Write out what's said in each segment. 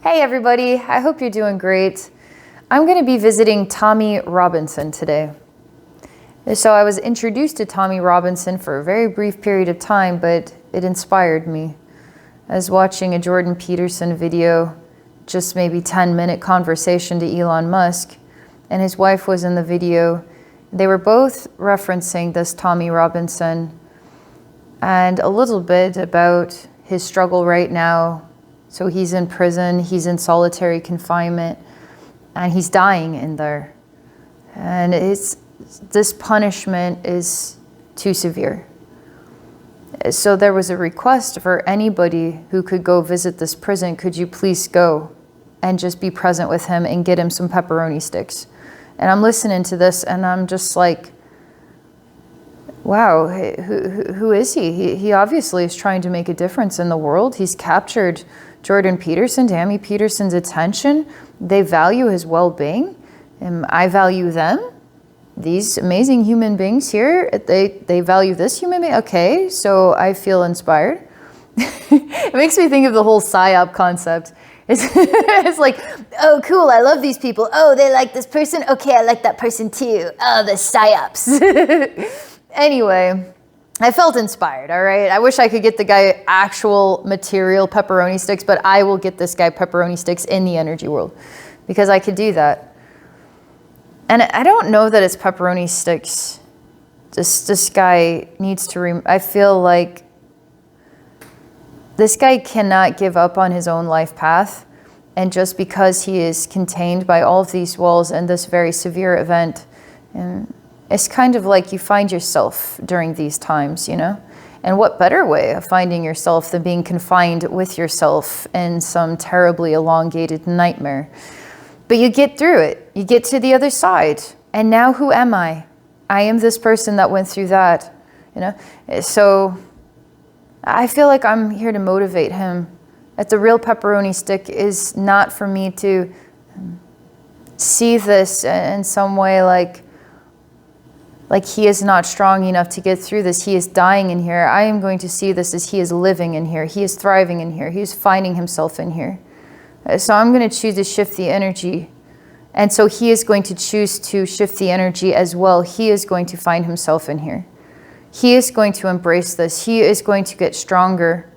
Hey everybody, I hope you're doing great. I'm going to be visiting Tommy Robinson today. So I was introduced to Tommy Robinson for a very brief period of time, but it inspired me. I was watching a Jordan Peterson video, just maybe 10-minute conversation to Elon Musk, and his wife was in the video. They were both referencing this Tommy Robinson and a little bit about his struggle right now. So he's in prison, he's in solitary confinement, and he's dying in there. And this punishment is too severe. So there was a request for anybody who could go visit this prison, could you please go and just be present with him and get him some pepperoni sticks? And I'm listening to this and I'm just like, wow, who is he? He obviously is trying to make a difference in the world. He's captured Jordan Peterson, Tammy Peterson's attention. They value his well-being, and I value them. These amazing human beings here, they value this human being. Okay, so I feel inspired. It makes me think of the whole PSYOP concept. It's like, oh, cool, I love these people. Oh, they like this person. Okay, I like that person too. Oh, the PSYOPs. Anyway, I felt inspired, all right? I wish I could get the guy actual material pepperoni sticks, but I will get this guy pepperoni sticks in the energy world because I could do that. And I don't know that it's pepperoni sticks. This guy needs to, I feel like this guy cannot give up on his own life path. And just because he is contained by all of these walls and this very severe event, and it's kind of like you find yourself during these times, you know? And what better way of finding yourself than being confined with yourself in some terribly elongated nightmare? But you get through it. You get to the other side. And now who am I? I am this person that went through that, you know? So I feel like I'm here to motivate him. That the real pepperoni stick is not for me to see this in some way like he is not strong enough to get through this. He is dying in here. I am going to see this as he is living in here. He is thriving in here. He is finding himself in here. So I'm going to choose to shift the energy. And so he is going to choose to shift the energy as well. He is going to find himself in here. He is going to embrace this. He is going to get stronger.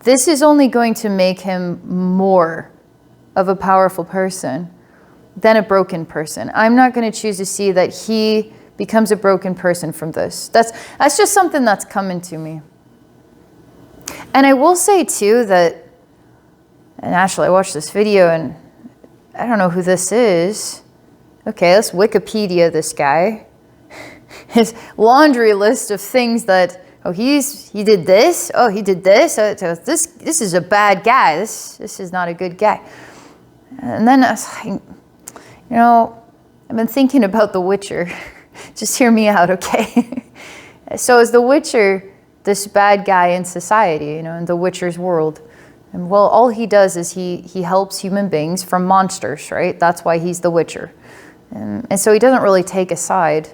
This is only going to make him more of a powerful person than a broken person. I'm not going to choose to see that he becomes a broken person from this. That's just something that's coming to me. And I will say too that, and actually I watched this video and I don't know who this is. Okay, let's Wikipedia this guy. His laundry list of things that, oh, he did this. Oh, he did this. So this is a bad guy. This is not a good guy. And then I was like, you know, I've been thinking about The Witcher. Just hear me out, okay? So is The Witcher this bad guy in society, you know, in The Witcher's world? And well, all he does is he helps human beings from monsters, right? That's why he's The Witcher. And so he doesn't really take a side.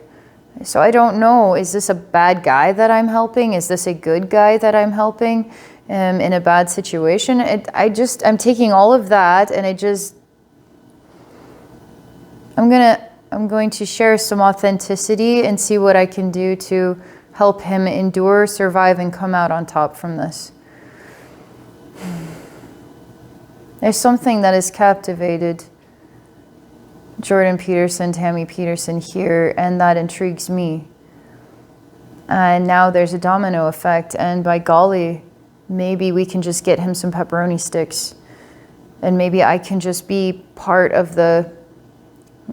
So I don't know, is this a bad guy that I'm helping? Is this a good guy that I'm helping in a bad situation? I'm taking all of that and I'm going to share some authenticity and see what I can do to help him endure, survive, and come out on top from this. There's something that has captivated Jordan Peterson, Tammy Peterson here, and that intrigues me. And now there's a domino effect, and by golly, maybe we can just get him some pepperoni sticks. And maybe I can just be part of the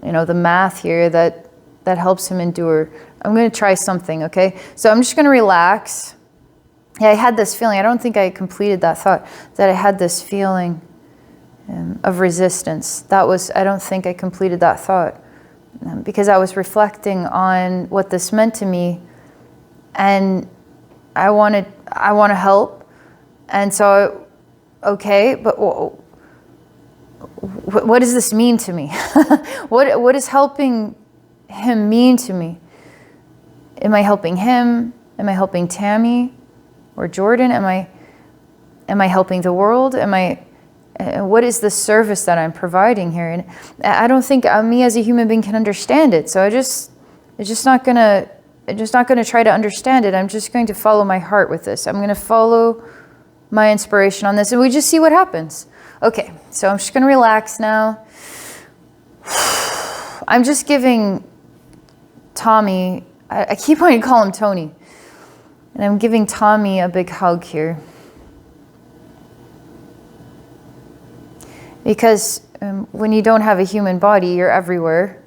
math here that helps him endure. I'm going to try something, okay? So I'm just going to relax. Yeah, I had this feeling. I don't think I completed that thought, that I had this feeling of resistance. I don't think I completed that thought because I was reflecting on what this meant to me, and I want to help. And so, okay, but what does this mean to me? What is helping him mean to me? Am I helping him? Am I helping Tammy or Jordan? Am I helping the world? Am I What is the service that I'm providing here? And I don't think me as a human being can understand it. So I'm just not gonna try to understand it. I'm just going to follow my heart with this. I'm going to follow my inspiration on this, and we just see what happens. Okay, so I'm just going to relax now. I'm just giving Tommy, I keep wanting to call him Tony, and I'm giving Tommy a big hug here. Because when you don't have a human body, you're everywhere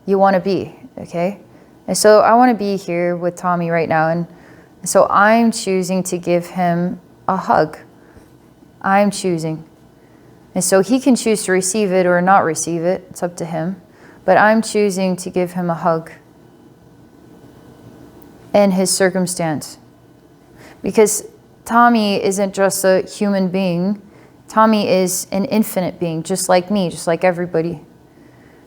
you want to be, okay? And so I want to be here with Tommy right now, and so I'm choosing to give him a hug. I'm choosing. And so he can choose to receive it or not receive it. It's up to him. But I'm choosing to give him a hug in his circumstance. Because Tommy isn't just a human being. Tommy is an infinite being, just like me, just like everybody.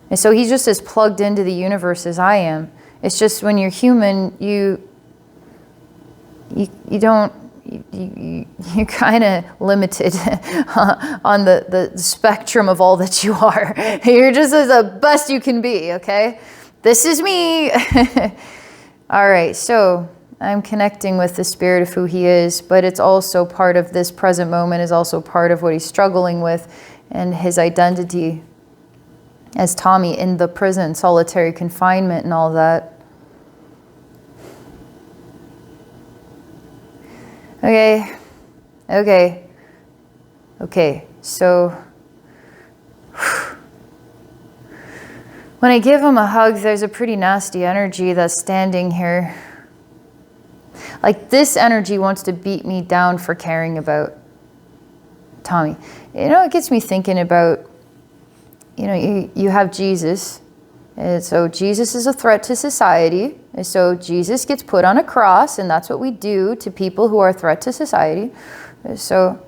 And so he's just as plugged into the universe as I am. It's just when you're human, you're kind of limited on the spectrum of all that you are. You're just as the best you can be, okay? This is me. All right, so I'm connecting with the spirit of who he is, but it's also part of this present moment, is also part of what he's struggling with and his identity as Tommy in the prison, solitary confinement and all that. Okay, so when I give him a hug, there's a pretty nasty energy that's standing here. Like, this energy wants to beat me down for caring about Tommy. You know, it gets me thinking about, you know, you have Jesus. And so Jesus is a threat to society. And so Jesus gets put on a cross, and that's what we do to people who are a threat to society. So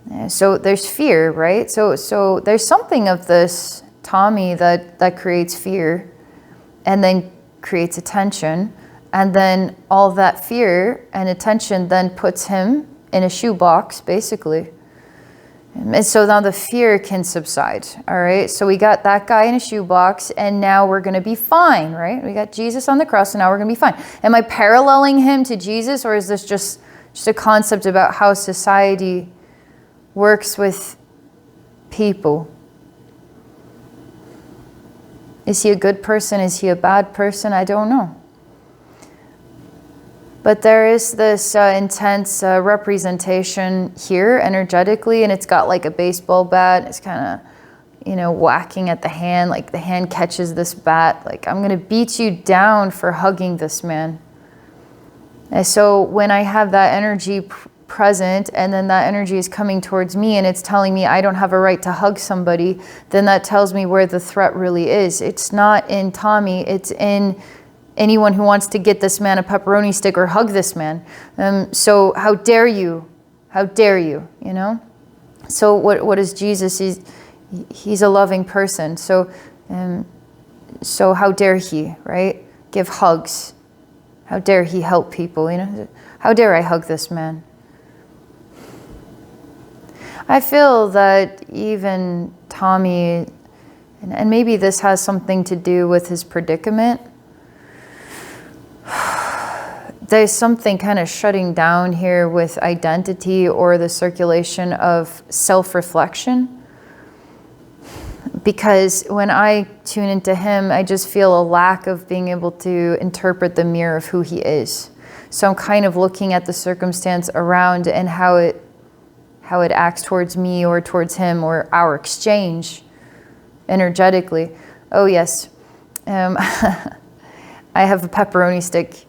there's fear, right? So there's something of this Tommy that creates fear and then creates attention. And then all that fear and attention then puts him in a shoebox, basically. And so now the fear can subside, all right? So we got that guy in a shoebox, and now we're going to be fine, right? We got Jesus on the cross, and now we're going to be fine. Am I paralleling him to Jesus, or is this just a concept about how society works with people? Is he a good person? Is he a bad person? I don't know. But there is this intense representation here energetically, and it's got like a baseball bat. It's kind of, you know, whacking at the hand, like the hand catches this bat. Like, I'm going to beat you down for hugging this man. And so when I have that energy present, and then that energy is coming towards me, and it's telling me I don't have a right to hug somebody, then that tells me where the threat really is. It's not in Tommy, it's in anyone who wants to get this man a pepperoni stick or hug this man. So how dare you? How dare you, you know? So what is Jesus? He's a loving person. So how dare he, right? Give hugs. How dare he help people, you know? How dare I hug this man? I feel that even Tommy, and maybe this has something to do with his predicament, there's something kind of shutting down here with identity or the circulation of self-reflection. Because when I tune into him, I just feel a lack of being able to interpret the mirror of who he is. So I'm kind of looking at the circumstance around and how it acts towards me or towards him, or our exchange energetically. Oh yes, I have a pepperoni stick,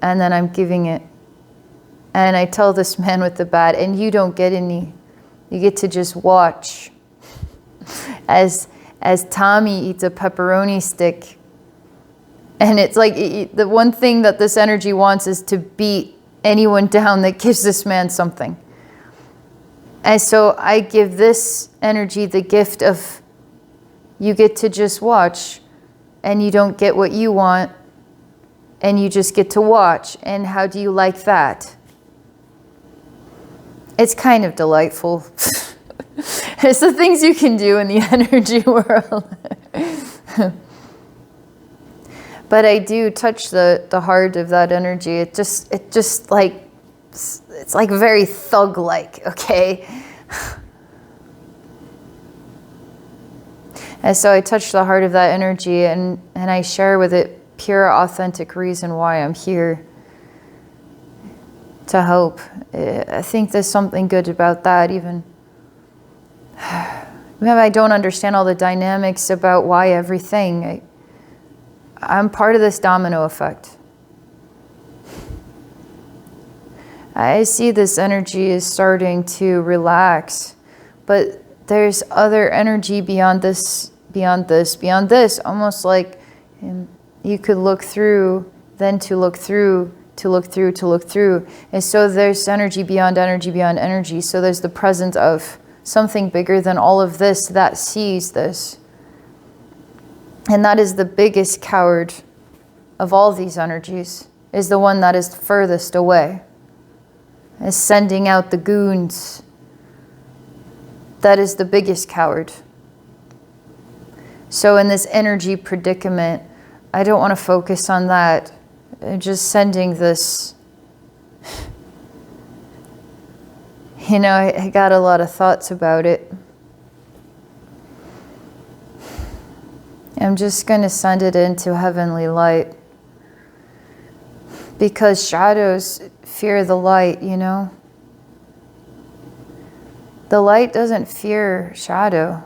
and then I'm giving it. And I tell this man with the bat, and you don't get any. You get to just watch as Tommy eats a pepperoni stick. And it's like the one thing that this energy wants is to beat anyone down that gives this man something. And so I give this energy the gift of, you get to just watch, and you don't get what you want, and you just get to watch. And how do you like that? It's kind of delightful. It's the things you can do in the energy world. But I do touch the heart of that energy. It just like, it's like very thug-like, okay? And so I touch the heart of that energy, and I share with it pure, authentic reason why I'm here to help. I think there's something good about that, even. Maybe I don't understand all the dynamics about why everything. I'm part of this domino effect. I see this energy is starting to relax, but there's other energy beyond this, almost like you could look through, then to look through, to look through, to look through. And so there's energy beyond energy beyond energy. So there's the presence of something bigger than all of this that sees this. And that is the biggest coward of all these energies, is the one that is furthest away, is sending out the goons. That is the biggest coward. So in this energy predicament, I don't want to focus on that. I'm just sending this. You know, I got a lot of thoughts about it. I'm just going to send it into heavenly light. Because shadows fear the light, you know. The light doesn't fear shadow.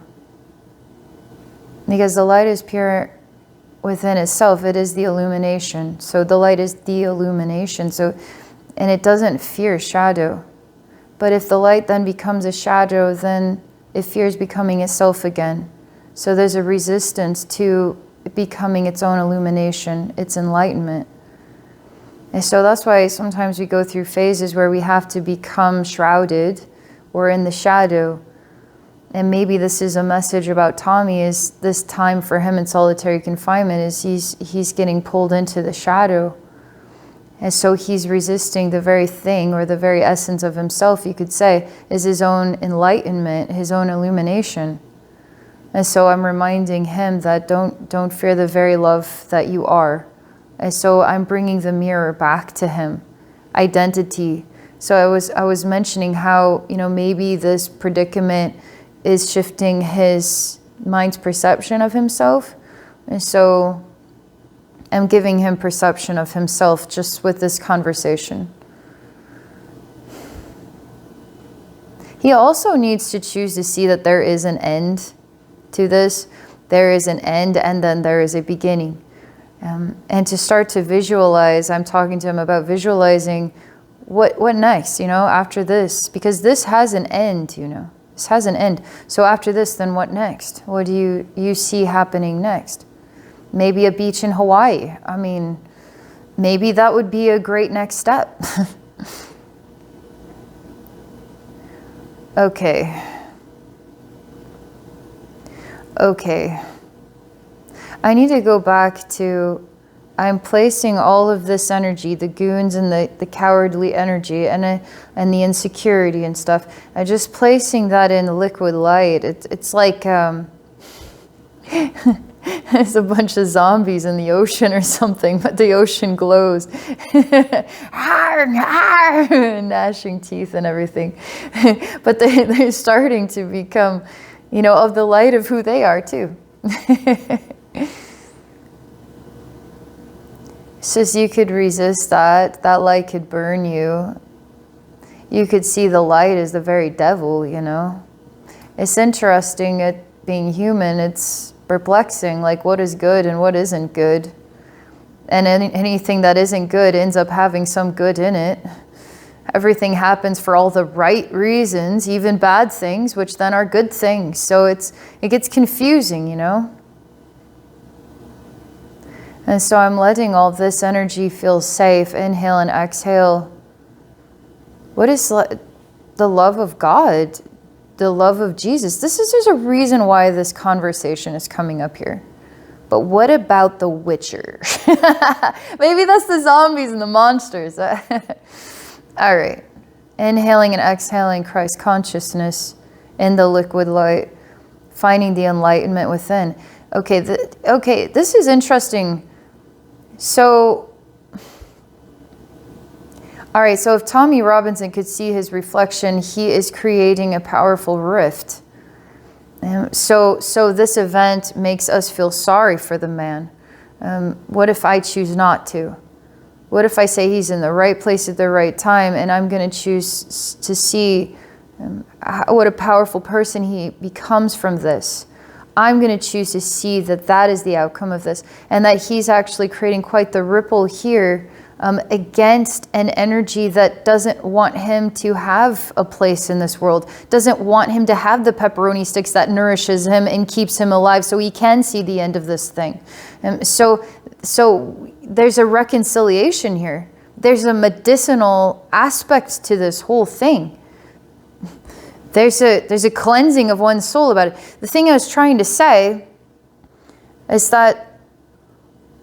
Because the light is pure within itself. It is the illumination. So the light is the illumination. So, and it doesn't fear shadow. But if the light then becomes a shadow, then it fears becoming itself again. So there's a resistance to it becoming its own illumination, its enlightenment. And so that's why sometimes we go through phases where we have to become shrouded or in the shadow. And maybe this is a message about Tommy, is this time for him in solitary confinement is he's getting pulled into the shadow. And so he's resisting the very thing, or the very essence of himself, you could say, is his own enlightenment, his own illumination. And so I'm reminding him that don't fear the very love that you are. And so I'm bringing the mirror back to him, identity. So I was mentioning how, you know, maybe this predicament is shifting his mind's perception of himself. And so I'm giving him perception of himself just with this conversation. He also needs to choose to see that there is an end to this. There is an end, and then there is a beginning. And to start to visualize, I'm talking to him about visualizing what next, you know, after this, because this has an end, you know, this has an end. So after this, then what next? What do you see happening next? Maybe a beach in Hawaii. I mean, maybe that would be a great next step. Okay. I need to go back to, I'm placing all of this energy, the goons and the cowardly energy and the insecurity and stuff. I'm just placing that in liquid light. It's like there's a bunch of zombies in the ocean or something, but the ocean glows. Gnashing teeth and everything. But they're starting to become, you know, of the light of who they are too. It's you could resist that light could burn you. You could see the light as the very devil, you know. It's interesting at being human, it's perplexing, like what is good and what isn't good. And anything that isn't good ends up having some good in it. Everything happens for all the right reasons, even bad things, which then are good things. So it gets confusing, you know. And so I'm letting all this energy feel safe. Inhale and exhale. What is the love of God? The love of Jesus? There's a reason why this conversation is coming up here. But what about the Witcher? Maybe that's the zombies and the monsters. All right. Inhaling and exhaling Christ consciousness. in the liquid light, finding the enlightenment within. Okay, this is interesting. So, all right, so if Tommy Robinson could see his reflection, he is creating a powerful rift. So this event makes us feel sorry for the man. What if I choose not to? What if I say he's in the right place at the right time, and I'm going to choose to see what a powerful person he becomes from this? I'm going to choose to see that that is the outcome of this, and that he's actually creating quite the ripple here against an energy that doesn't want him to have a place in this world, doesn't want him to have the pepperoni sticks that nourishes him and keeps him alive so he can see the end of this thing. So there's a reconciliation here. There's a medicinal aspect to this whole thing. There's a cleansing of one's soul about it. The thing I was trying to say is that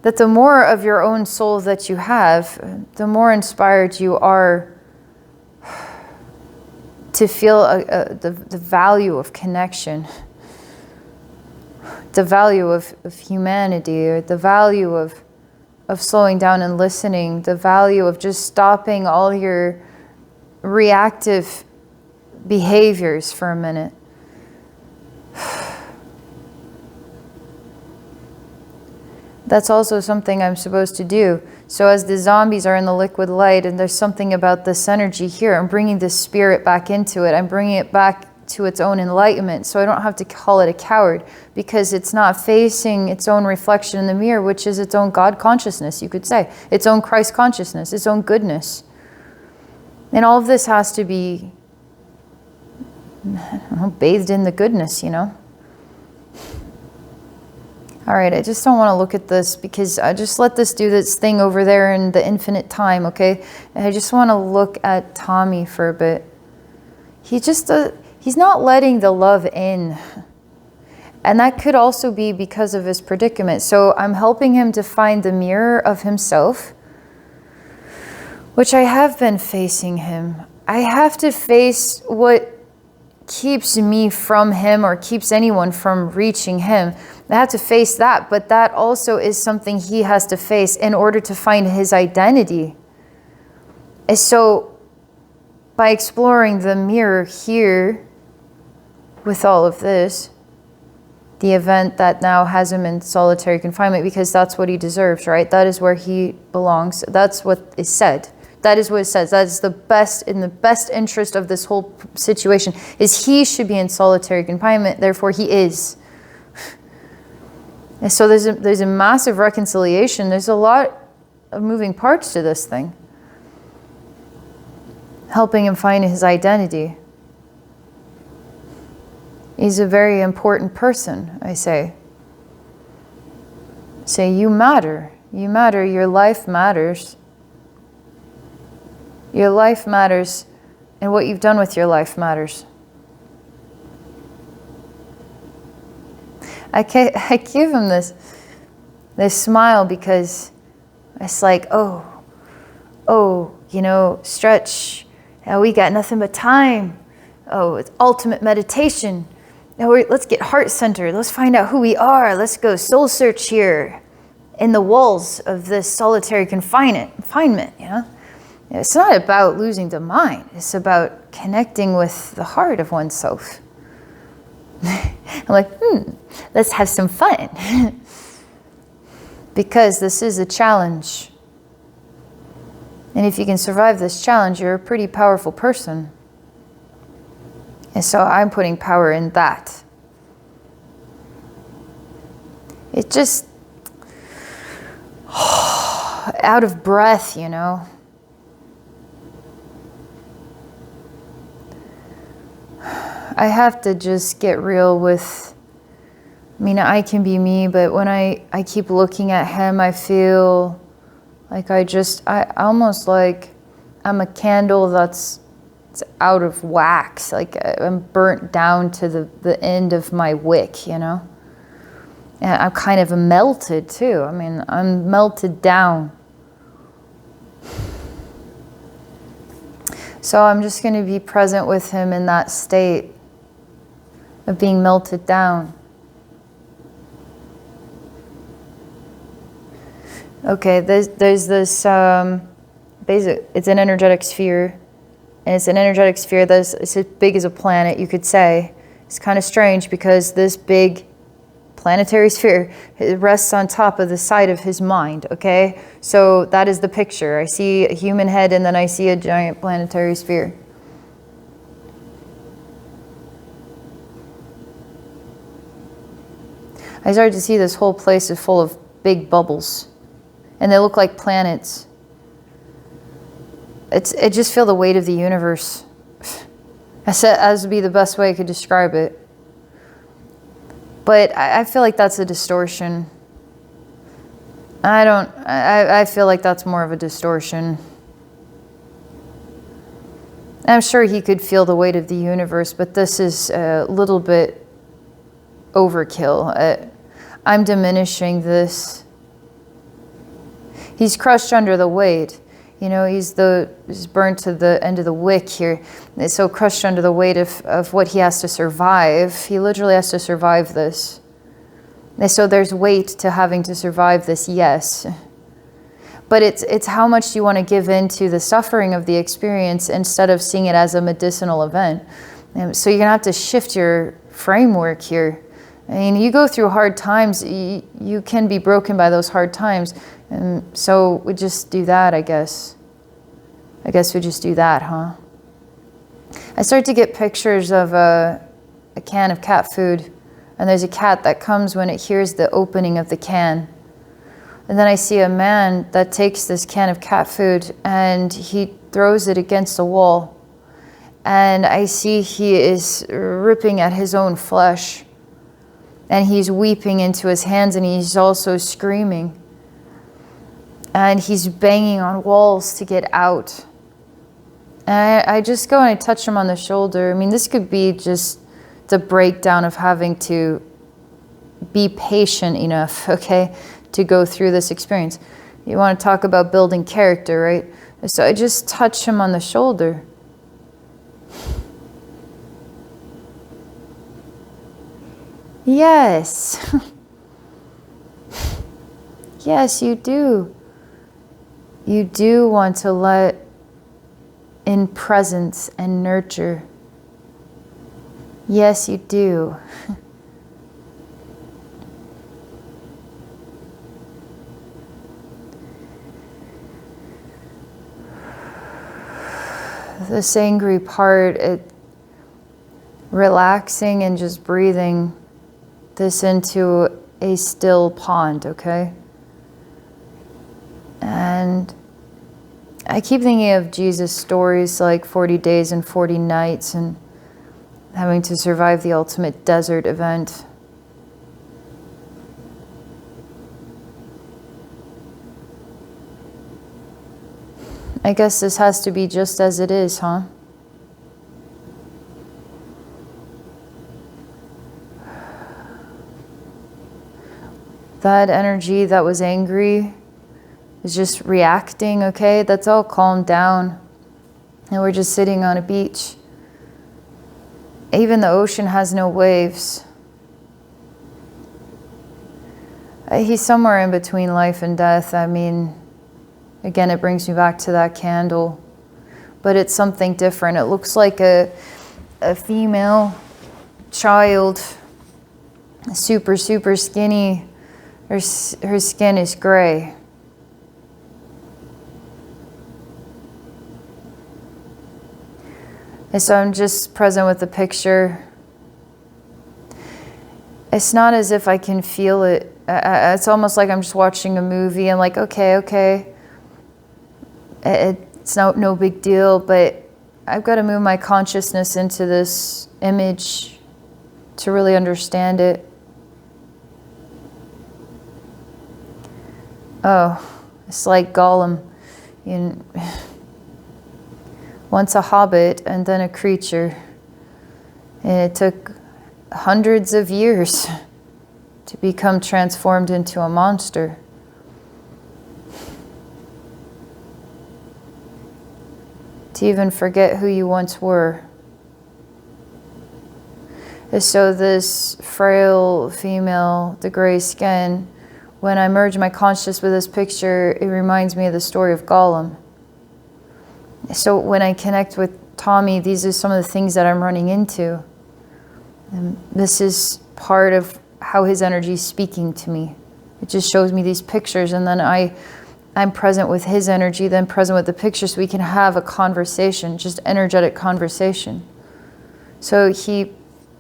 the more of your own soul that you have, the more inspired you are to feel the value of connection, the value of humanity, or the value of slowing down and listening, the value of just stopping all your reactive behaviors for a minute. That's also something I'm supposed to do. So as the zombies are in the liquid light, and there's something about this energy here, I'm bringing this spirit back into it. I'm bringing it back to its own enlightenment. So I don't have to call it a coward, because it's not facing its own reflection in the mirror, which is its own God consciousness, you could say. Its own Christ consciousness, its own goodness. And all of this has to be, I don't know, bathed in the goodness, you know? All right, I just don't want to look at this, because I just let this do this thing over there in the infinite time, okay? And I just want to look at Tommy for a bit. He's not letting the love in. And that could also be because of his predicament. So I'm helping him to find the mirror of himself, which I have been facing him. I have to face what keeps me from him, or keeps anyone from reaching him. I have to face that, but that also is something he has to face in order to find his identity. And so by exploring the mirror here with all of this, the event that now has him in solitary confinement, because that's what he deserves, right? That is where he belongs. That's what is said. That is what it says. That is the best, in the best interest of this whole situation, is he should be in solitary confinement. Therefore, he is. And so there's a massive reconciliation. There's a lot of moving parts to this thing, helping him find his identity. He's a very important person, I say. Say, you matter. You matter. Your life matters. Your life matters, and what you've done with your life matters. I give him this smile, because it's like, oh, you know, stretch. We got nothing but time. Oh, it's ultimate meditation. Now let's get heart centered. Let's find out who we are. Let's go soul search here in the walls of this solitary confinement, you know? It's not about losing the mind. It's about connecting with the heart of oneself. I'm like, let's have some fun. Because this is a challenge. And if you can survive this challenge, you're a pretty powerful person. And so I'm putting power in that. It just, out of breath, you know. I have to just get real with, I mean, I can be me, but when I keep looking at him, I feel like I almost like I'm a candle that's out of wax. Like I'm burnt down to the end of my wick, you know? And I'm kind of melted too. I mean, I'm melted down. So I'm just going to be present with him in that state. of being melted down. Okay, there's this it's an energetic sphere, and it's an energetic sphere that's it's as big as a planet, you could say. It's kind of strange because this big planetary sphere, it rests on top of the side of his mind, okay? So that is the picture. I see a human head and then I see a giant planetary sphere. I started to see this whole place is full of big bubbles, and they look like planets. I just feel the weight of the universe. As would be the best way I could describe it. But I feel like that's a distortion. I feel like that's more of a distortion. I'm sure he could feel the weight of the universe, but this is a little bit overkill. I'm diminishing this. He's crushed under the weight. You know, he's burnt to the end of the wick here. It's so crushed under the weight of what he has to survive. He literally has to survive this. And so there's weight to having to survive this, yes. But it's how much do you want to give in to the suffering of the experience instead of seeing it as a medicinal event. And so you're going to have to shift your framework here. I mean, you go through hard times, you can be broken by those hard times. And so we just do that, I guess. I guess we just do that, huh? I start to get pictures of a can of cat food. And there's a cat that comes when it hears the opening of the can. And then I see a man that takes this can of cat food and he throws it against a wall. And I see he is ripping at his own flesh. And he's weeping into his hands and he's also screaming. And he's banging on walls to get out. And I just go and I touch him on the shoulder. I mean, this could be just the breakdown of having to be patient enough, okay, to go through this experience. You want to talk about building character, right? So I just touch him on the shoulder. Yes. Yes, you do. You do want to let in presence and nurture. Yes, you do. This angry part, relaxing and just breathing this into a still pond, okay? And I keep thinking of Jesus' stories like 40 days and 40 nights and having to survive the ultimate desert event. I guess this has to be just as it is, huh? That energy that was angry is just reacting, okay? That's all calmed down. And we're just sitting on a beach. Even the ocean has no waves. He's somewhere in between life and death. I mean, again, it brings me back to that candle. But it's something different. It looks like a female child, super, super skinny. Her skin is gray. And so I'm just present with the picture. It's not as if I can feel it. It's almost like I'm just watching a movie and like, okay. It's no big deal, but I've got to move my consciousness into this image to really understand it. Oh, it's like Gollum. Once a hobbit and then a creature. And it took hundreds of years to become transformed into a monster. To even forget who you once were. So this frail female, the gray skin, when I merge my consciousness with this picture, it reminds me of the story of Gollum. So when I connect with Tommy, these are some of the things that I'm running into. And this is part of how his energy is speaking to me. It just shows me these pictures, and then I'm present with his energy, then present with the picture, so we can have a conversation, just energetic conversation. So he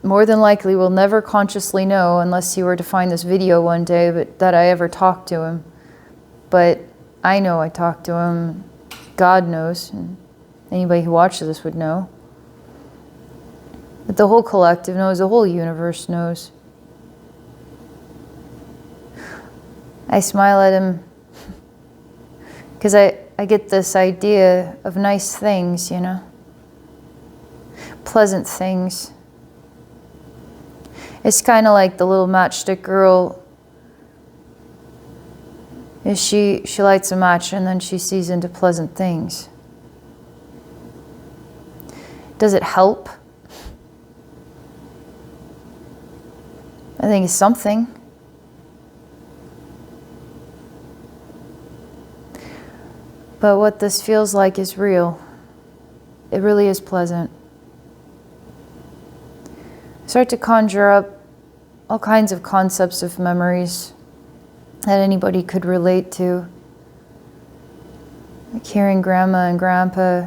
more than likely will never consciously know, unless he were to find this video one day, but that I ever talked to him. But I know I talked to him. God knows, and anybody who watches this would know. But the whole collective knows, the whole universe knows. I smile at him because I get this idea of nice things, you know, pleasant things. It's kind of like the little matchstick girl. She lights a match and then she sees into pleasant things. Does it help? I think it's something. But what this feels like is real. It really is pleasant. I start to conjure up all kinds of concepts of memories that anybody could relate to. Like hearing grandma and grandpa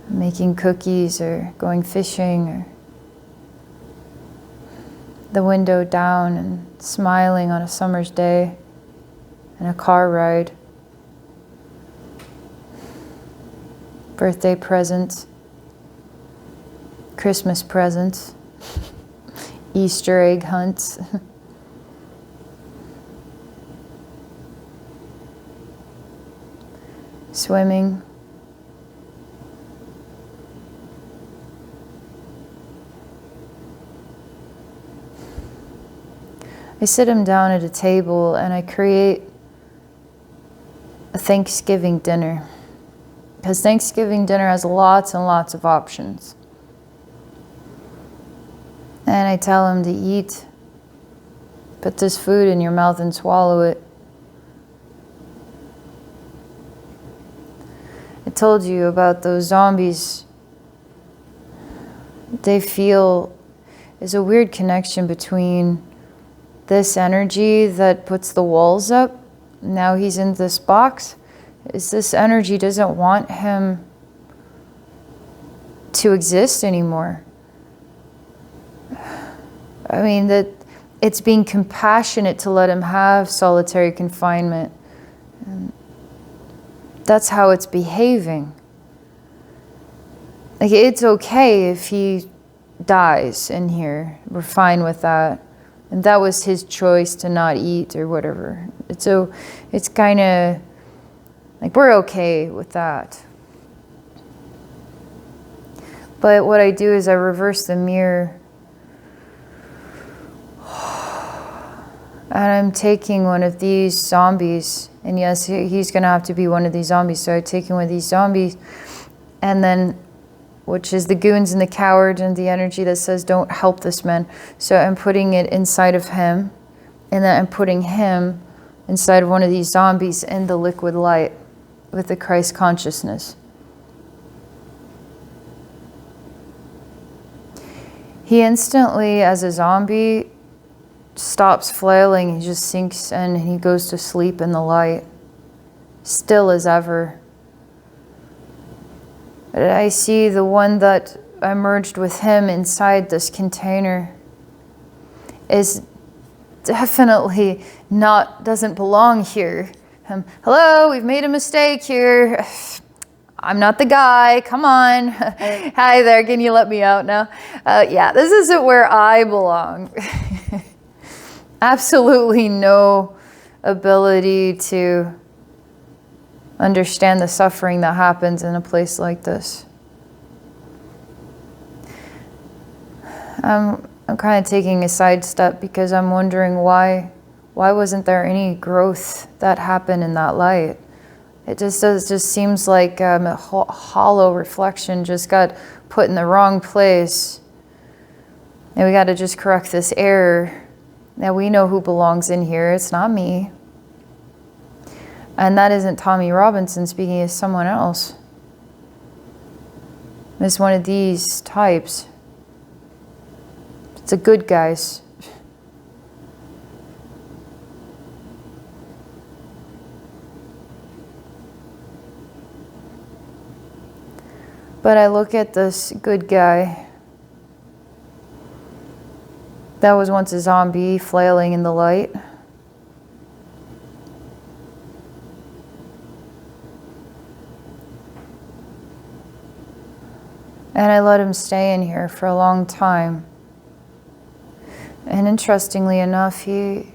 making cookies, or going fishing, or the window down and smiling on a summer's day, and a car ride. Birthday presents, Christmas presents, Easter egg hunts. Swimming. I sit him down at a table and I create a Thanksgiving dinner. Because Thanksgiving dinner has lots and lots of options. And I tell him to eat, put this food in your mouth and swallow it. I told you about those zombies. They feel there's a weird connection between this energy that puts the walls up. Now he's in this box. Is this energy doesn't want him to exist anymore. I mean, that it's being compassionate to let him have solitary confinement. And that's how it's behaving. Like, it's okay if he dies in here. We're fine with that. And that was his choice to not eat or whatever. So it's kind of like, we're okay with that. But what I do is I reverse the mirror. And I'm taking one of these zombies. And yes, he's going to have to be one of these zombies. So I take one of these zombies. And then, which is the goons and the coward and the energy that says, don't help this man. So I'm putting it inside of him. And then I'm putting him inside of one of these zombies in the liquid light with the Christ consciousness. He instantly, as a zombie, stops flailing. He just sinks in and he goes to sleep in the light, still as ever. But I see the one that I merged with him inside this container is definitely doesn't belong here. Hello, we've made a mistake here. I'm not the guy, come on. Hi there, can you let me out now? Yeah, this isn't where I belong. Absolutely no ability to understand the suffering that happens in a place like this. I'm kind of taking a sidestep because I'm wondering why wasn't there any growth that happened in that light? It just seems like a hollow reflection just got put in the wrong place. And we got to just correct this error. Now we know who belongs in here. It's not me. And that isn't Tommy Robinson speaking, as someone else. It's one of these types. It's the good guys. But I look at this good guy that was once a zombie flailing in the light. And I let him stay in here for a long time. And interestingly enough, he's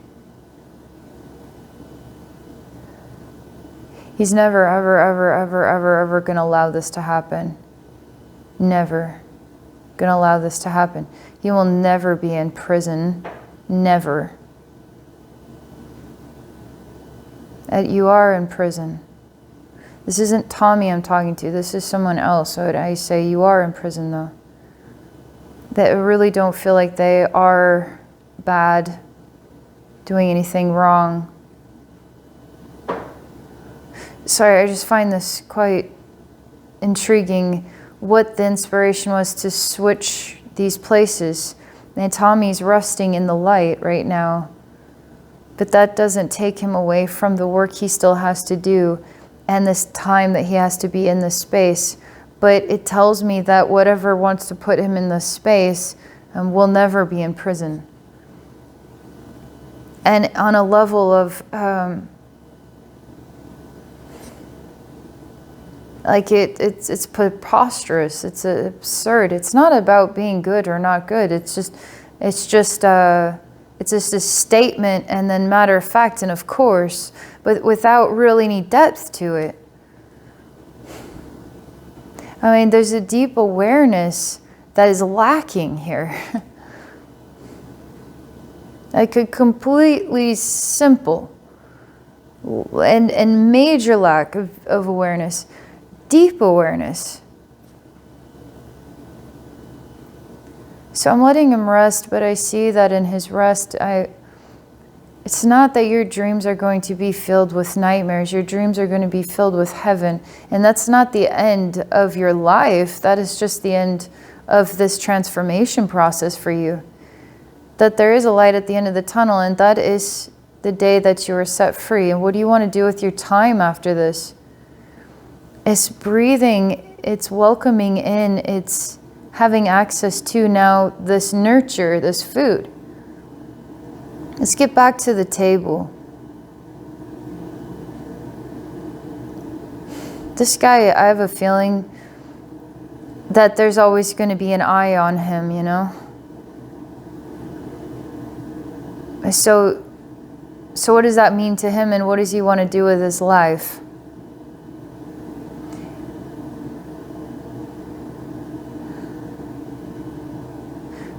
never, ever going to allow this to happen. Never going to allow this to happen. He will never be in prison. Never. You are in prison. This isn't Tommy I'm talking to. This is someone else. So I say you are in prison, though. That really don't feel like they are bad, doing anything wrong. Sorry, I just find this quite intriguing, what the inspiration was to switch these places. And Tommy's resting in the light right now. But that doesn't take him away from the work he still has to do and this time that he has to be in this space. But it tells me that whatever wants to put him in this space will never be in prison. And on a level of, like it's preposterous, it's absurd. It's not about being good or not good. It's just a statement and then matter of fact and of course, but without really any depth to it. I mean, there's a deep awareness that is lacking here. Like a completely simple and major lack of awareness, deep awareness. So I'm letting him rest, but I see that in his rest, it's not that your dreams are going to be filled with nightmares. Your dreams are going to be filled with heaven. And that's not the end of your life. That is just the end of this transformation process for you. That there is a light at the end of the tunnel, and that is the day that you are set free. And what do you want to do with your time after this? It's breathing, it's welcoming in, it's having access to now this nurture, this food. Let's get back to the table. This guy, I have a feeling that there's always going to be an eye on him, you know? So what does that mean to him, and what does he want to do with his life?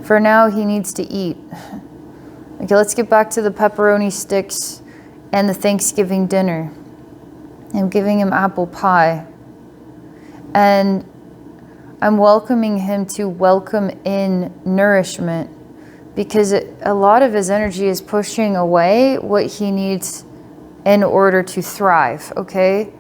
For now, he needs to eat. Okay, let's get back to the pepperoni sticks and the Thanksgiving dinner. I'm giving him apple pie. And I'm welcoming him to welcome in nourishment, because a lot of his energy is pushing away what he needs in order to thrive, okay?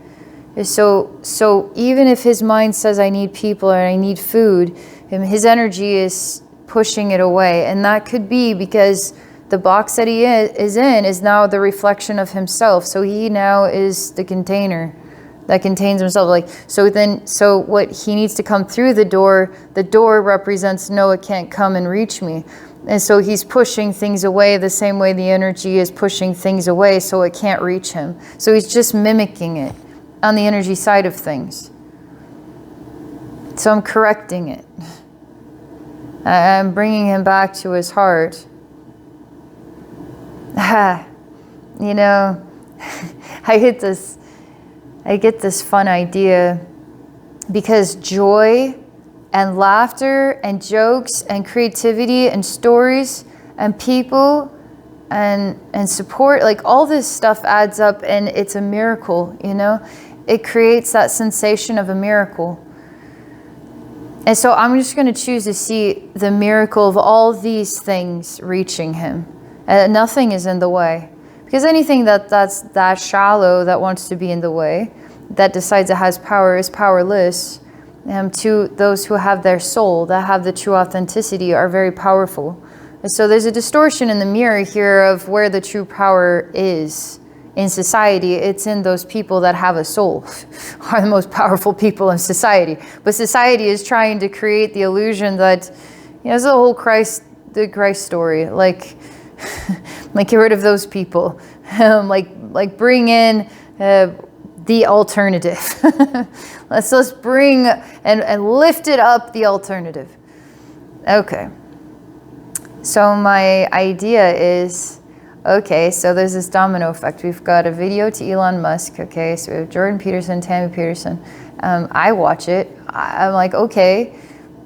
So even if his mind says, I need people or I need food, his energy is pushing it away. And that could be because the box that he is in is now the reflection of himself. So he now is the container that contains himself. So what he needs to come through the door represents, no, it can't come and reach me. And so he's pushing things away the same way the energy is pushing things away, so it can't reach him. So he's just mimicking it on the energy side of things. So I'm correcting it. I'm bringing him back to his heart. You know, I get this fun idea, because joy and laughter and jokes and creativity and stories and people and support, like all this stuff adds up, and it's a miracle, you know? It creates that sensation of a miracle. And so I'm just going to choose to see the miracle of all these things reaching him. And nothing is in the way. Because anything that's that shallow, that wants to be in the way, that decides it has power, is powerless. To those who have their soul, that have the true authenticity, are very powerful. And so there's a distortion in the mirror here of where the true power is in society. It's in those people that have a soul, are the most powerful people in society. But society is trying to create the illusion that, it's the whole the Christ story, like get rid of those people, like bring in the alternative. let's bring and lift it up, the alternative. Okay. So my idea is, okay, so there's this domino effect. We've got a video to Elon Musk, okay, so we have Jordan Peterson, Tammy Peterson. I watch it. I'm like, okay,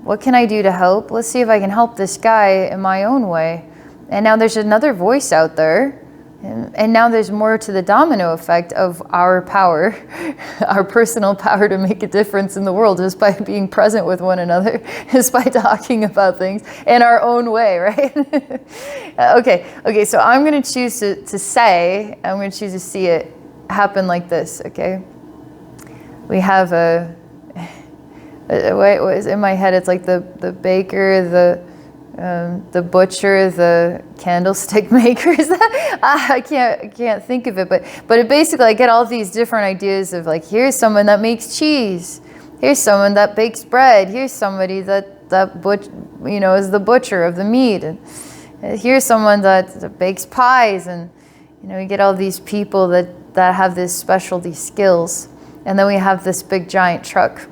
what can I do to help? Let's see if I can help this guy in my own way. And now there's another voice out there. And now there's more to the domino effect of our power, our personal power to make a difference in the world just by being present with one another, just by talking about things in our own way, right? Okay, so I'm going to choose to choose to see it happen like this, okay? We have what is in my head, it's like the baker, the butcher, the candlestick maker. Is that? I can't think of it, but it basically, I get all these different ideas of like, here's someone that makes cheese, here's someone that bakes bread, here's somebody that is the butcher of the meat, and here's someone that bakes pies, and we get all these people that have these specialty skills, and then we have this big giant truck.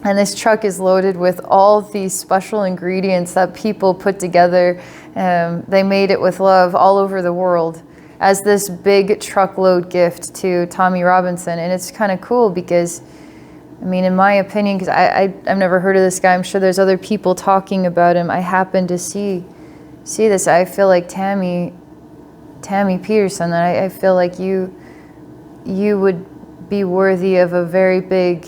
And this truck is loaded with all these special ingredients that people put together. They made it with love all over the world as this big truckload gift to Tommy Robinson. And it's kind of cool because, in my opinion, because I've never heard of this guy. I'm sure there's other people talking about him. I happen to see this. I feel like Tammy Peterson, that I feel like you would be worthy of a very big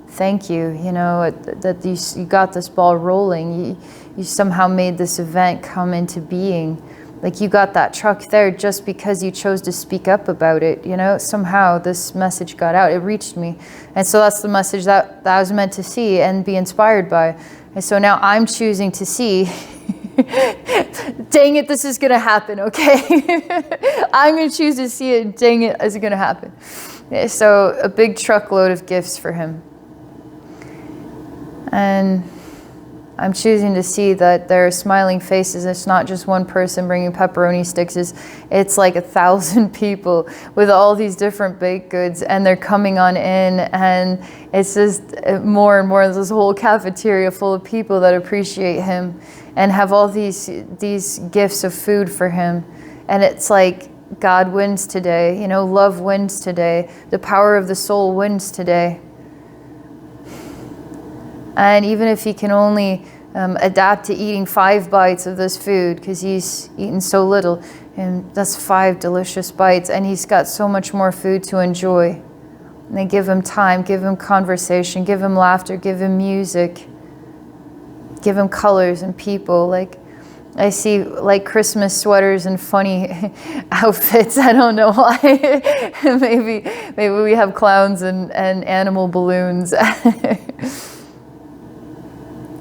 thank you, that you got this ball rolling. You somehow made this event come into being. Like, you got that truck there just because you chose to speak up about it. Somehow this message got out. It reached me. And so that's the message that I was meant to see and be inspired by. And so now I'm choosing to see, dang it, this is going to happen, okay? I'm going to choose to see it, dang it, is it going to happen? So a big truckload of gifts for him. And I'm choosing to see that there are smiling faces. It's not just one person bringing pepperoni sticks. It's like 1,000 people with all these different baked goods, and they're coming on in, and it's just more and more. There's this whole cafeteria full of people that appreciate him and have all these gifts of food for him. And it's like God wins today. Love wins today. The power of the soul wins today. And even if he can only adapt to eating 5 bites of this food, because he's eaten so little, and that's 5 delicious bites, and he's got so much more food to enjoy. And they give him time, give him conversation, give him laughter, give him music, give him colors and people. Like, I see like Christmas sweaters and funny outfits. I don't know why. maybe we have clowns and animal balloons.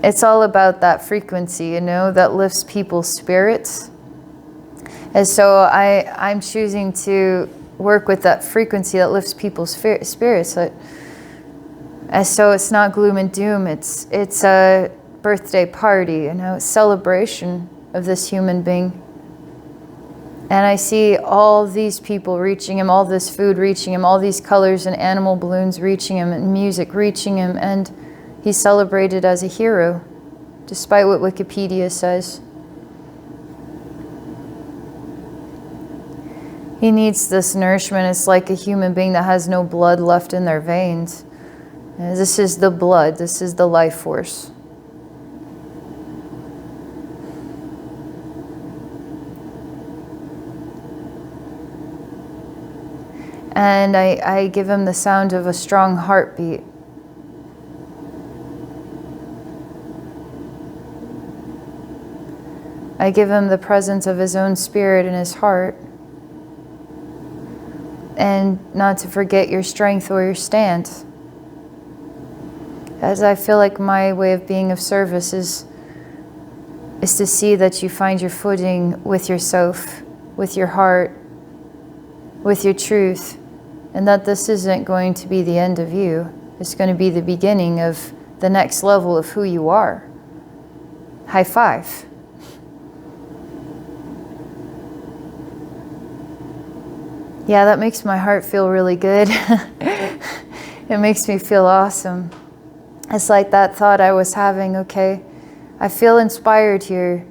It's all about that frequency, that lifts people's spirits. And so I'm choosing to work with that frequency that lifts people's spirits. And so it's not gloom and doom. It's a birthday party, celebration of this human being. And I see all these people reaching him, all this food reaching him, all these colors and animal balloons reaching him, and music reaching him, and he's celebrated as a hero, despite what Wikipedia says. He needs this nourishment. It's like a human being that has no blood left in their veins. And this is the blood. This is the life force. And I give him the sound of a strong heartbeat. I give him the presence of his own spirit in his heart. And not to forget your strength or your stance. As I feel like my way of being of service is to see that you find your footing with yourself, with your heart, with your truth, and that this isn't going to be the end of you. It's going to be the beginning of the next level of who you are. High five. Yeah, that makes my heart feel really good. It makes me feel awesome. It's like that thought I was having, okay, I feel inspired here.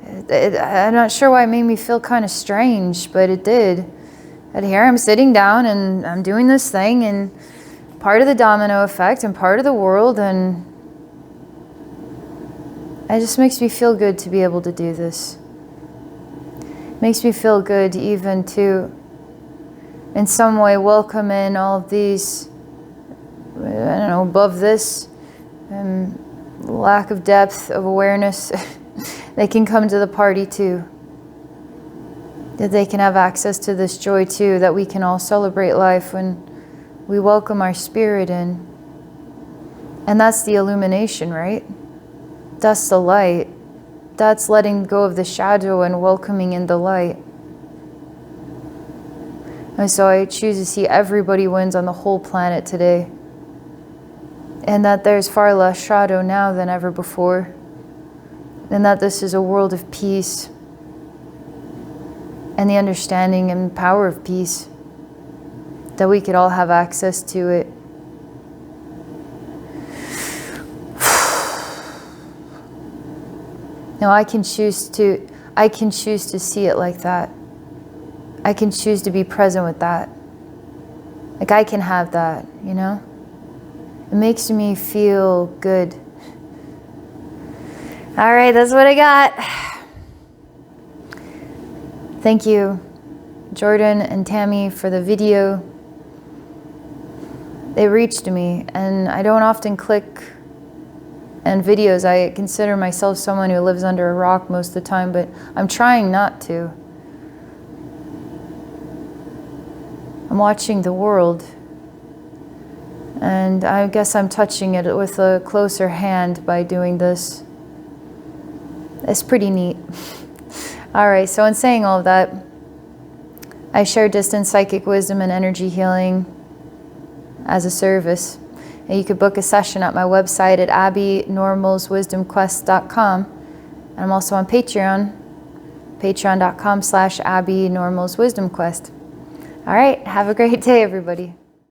I'm not sure why it made me feel kind of strange, but it did. And here I'm sitting down and I'm doing this thing, and part of the domino effect and part of the world, and it just makes me feel good to be able to do this. It makes me feel good even to, in some way, welcome in all of these, I don't know, above this, lack of depth of awareness. They can come to the party too. That they can have access to this joy too, that we can all celebrate life when we welcome our spirit in. And that's the illumination, right? That's the light. That's letting go of the shadow and welcoming in the light. And so I choose to see everybody wins on the whole planet today. And that there's far less shadow now than ever before. And that this is a world of peace. And the understanding and power of peace. That we could all have access to it. Now I can choose to see it like that. I can choose to be present with that. Like I can have that, you know? It makes me feel good. All right, that's what I got. Thank you, Jordan and Tammy, for the video. They reached me, and I don't often click on videos. I consider myself someone who lives under a rock most of the time, but I'm trying not to. I'm watching the world, and I guess I'm touching it with a closer hand by doing this. It's pretty neat. All right, so in saying all of that, I share distance psychic wisdom and energy healing as a service. And you could book a session at my website at abbeynormalswisdomquest.com. And I'm also on Patreon, patreon.com/abbeynormalswisdomquest. All right, have a great day, everybody.